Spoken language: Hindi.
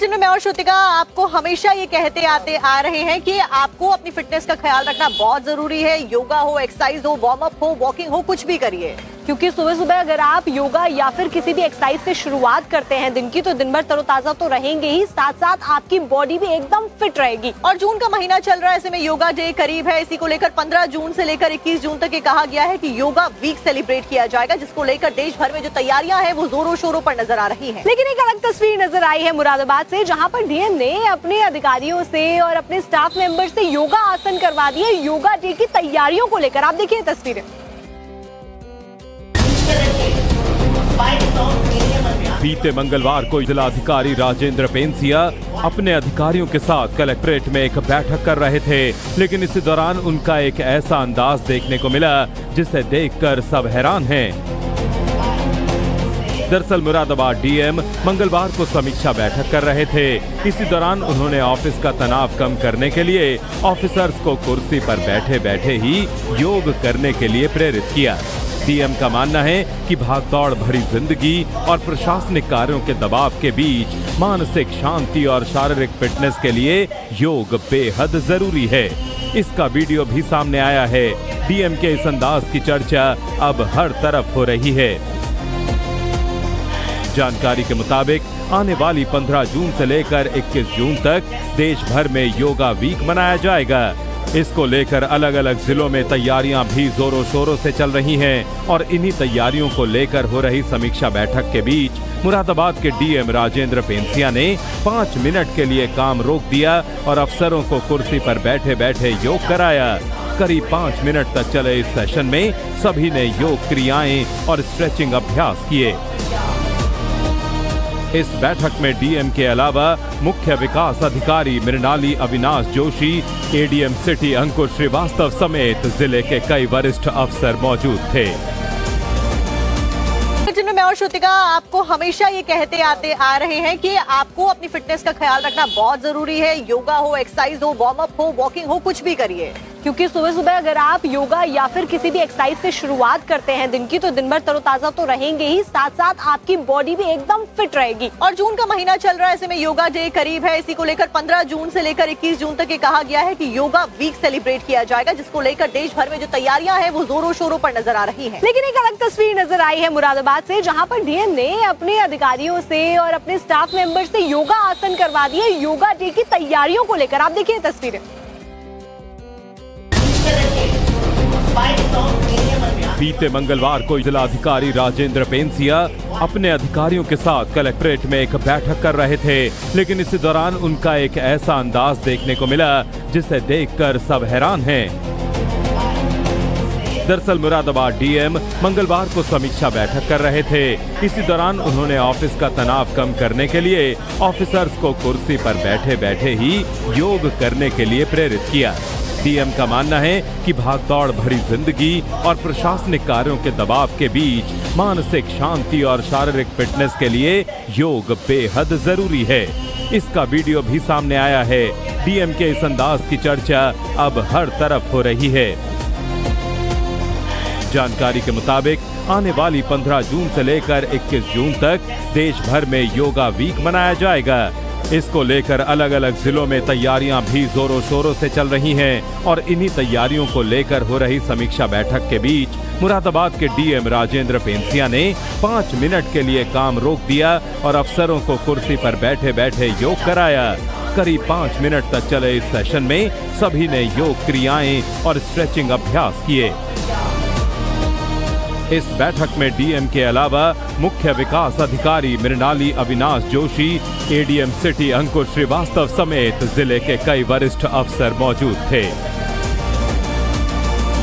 जिनमें मैं और श्रुतिका आपको हमेशा ये कहते आते आ रहे हैं कि आपको अपनी फिटनेस का ख्याल रखना बहुत जरूरी है। योगा हो, एक्सरसाइज हो, वार्म अप हो, वॉकिंग हो, कुछ भी करिए, क्योंकि सुबह सुबह अगर आप योगा या फिर किसी भी एक्सरसाइज से शुरुआत करते हैं दिन की, तो दिन भर तरोताजा तो रहेंगे ही, साथ साथ आपकी बॉडी भी एकदम फिट रहेगी। और जून का महीना चल रहा है, ऐसे में योगा डे करीब है। इसी को लेकर 15 जून से लेकर 21 जून तक ये कहा गया है कि योगा वीक सेलिब्रेट किया जाएगा, जिसको लेकर देश भर में जो तैयारियां हैं वो जोरों शोरों पर नजर आ रही है। लेकिन एक अलग तस्वीर नजर आई है मुरादाबाद से, जहाँ पर डीएम ने अपने अधिकारियों से और अपने स्टाफ मेंबर से योगा आसन करवा दिए योगा डे की तैयारियों को लेकर। आप देखिए तस्वीरें। बीते मंगलवार को जिलाधिकारी राजेंद्र पेंसिया अपने अधिकारियों के साथ कलेक्ट्रेट में एक बैठक कर रहे थे, लेकिन इसी दौरान उनका एक ऐसा अंदाज देखने को मिला जिसे देखकर सब हैरान हैं। दरअसल मुरादाबाद डीएम मंगलवार को समीक्षा बैठक कर रहे थे। इसी दौरान उन्होंने ऑफिस का तनाव कम करने के लिए ऑफिसर्स को कुर्सी पर बैठे बैठे ही योग करने के लिए प्रेरित किया। डीएम का मानना है कि भागदौड़ भरी जिंदगी और प्रशासनिक कार्यों के दबाव के बीच मानसिक शांति और शारीरिक फिटनेस के लिए योग बेहद जरूरी है। इसका वीडियो भी सामने आया है। डीएम के इस अंदाज की चर्चा अब हर तरफ हो रही है। जानकारी के मुताबिक आने वाली 15 जून से लेकर 21 जून तक देश भर में योगा वीक मनाया जाएगा। इसको लेकर अलग अलग जिलों में तैयारियां भी जोरों शोरों से चल रही हैं और इन्हीं तैयारियों को लेकर हो रही समीक्षा बैठक के बीच मुरादाबाद के डीएम राजेंद्र पेंसिया ने 5 मिनट के लिए काम रोक दिया और अफसरों को कुर्सी पर बैठे बैठे योग कराया। करीब 5 मिनट तक चले इस सेशन में सभी ने योग क्रियाएं और स्ट्रेचिंग अभ्यास किए। इस बैठक में डीएम के अलावा मुख्य विकास अधिकारी मृणाली अविनाश जोशी, एडीएम सिटी अंकुर श्रीवास्तव समेत जिले के कई वरिष्ठ अफसर मौजूद थे। जिनमें मैं और श्रुतिका आपको हमेशा ये कहते आते आ रहे हैं कि आपको अपनी फिटनेस का ख्याल रखना बहुत जरूरी है। योगा हो, एक्सरसाइज हो, वार्म अप हो, वॉकिंग हो, कुछ भी करिए, क्योंकि सुबह सुबह अगर आप योगा या फिर किसी भी एक्सरसाइज से शुरुआत करते हैं दिन की, तो दिन भर तरोताजा तो रहेंगे ही, साथ साथ आपकी बॉडी भी एकदम फिट रहेगी। और जून का महीना चल रहा है, ऐसे में योगा डे करीब है। इसी को लेकर 15 जून से लेकर 21 जून तक ये कहा गया है कि योगा वीक सेलिब्रेट किया जाएगा, जिसको लेकर देश भर में जो तैयारियां हैं वो जोरों शोरों पर नजर आ रही है। लेकिन एक अलग तस्वीर नजर आई है मुरादाबाद से, जहाँ पर डीएम ने अपने अधिकारियों से और अपने स्टाफ मेंबर से योगा आसन करवा दिए योगा डे की तैयारियों को लेकर। आप देखिए तस्वीरें। बीते मंगलवार को जिलाधिकारी राजेंद्र पेंसिया अपने अधिकारियों के साथ कलेक्ट्रेट में एक बैठक कर रहे थे, लेकिन इसी दौरान उनका एक ऐसा अंदाज देखने को मिला जिसे देखकर सब हैरान हैं। दरअसल मुरादाबाद डीएम मंगलवार को समीक्षा बैठक कर रहे थे। इसी दौरान उन्होंने ऑफिस का तनाव कम करने के लिए ऑफिसर्स को कुर्सी पर बैठे बैठे ही योग करने के लिए प्रेरित किया। डीएम का मानना है कि भागदौड़ भरी जिंदगी और प्रशासनिक कार्यों के दबाव के बीच मानसिक शांति और शारीरिक फिटनेस के लिए योग बेहद जरूरी है। इसका वीडियो भी सामने आया है। डीएम के इस अंदाज की चर्चा अब हर तरफ हो रही है। जानकारी के मुताबिक आने वाली 15 जून से लेकर 21 जून तक देश भर में योगा वीक मनाया जाएगा। इसको लेकर अलग अलग जिलों में तैयारियां भी जोरों शोरों से चल रही हैं और इन्हीं तैयारियों को लेकर हो रही समीक्षा बैठक के बीच मुरादाबाद के डीएम राजेंद्र पेंसिया ने 5 मिनट के लिए काम रोक दिया और अफसरों को कुर्सी पर बैठे बैठे योग कराया। करीब 5 मिनट तक चले इस सेशन में सभी ने योग क्रियाएं और स्ट्रेचिंग अभ्यास किए। इस बैठक में डीएम के अलावा मुख्य विकास अधिकारी मृणाली अविनाश जोशी, एडीएम सिटी अंकुर श्रीवास्तव समेत जिले के कई वरिष्ठ अफसर मौजूद थे।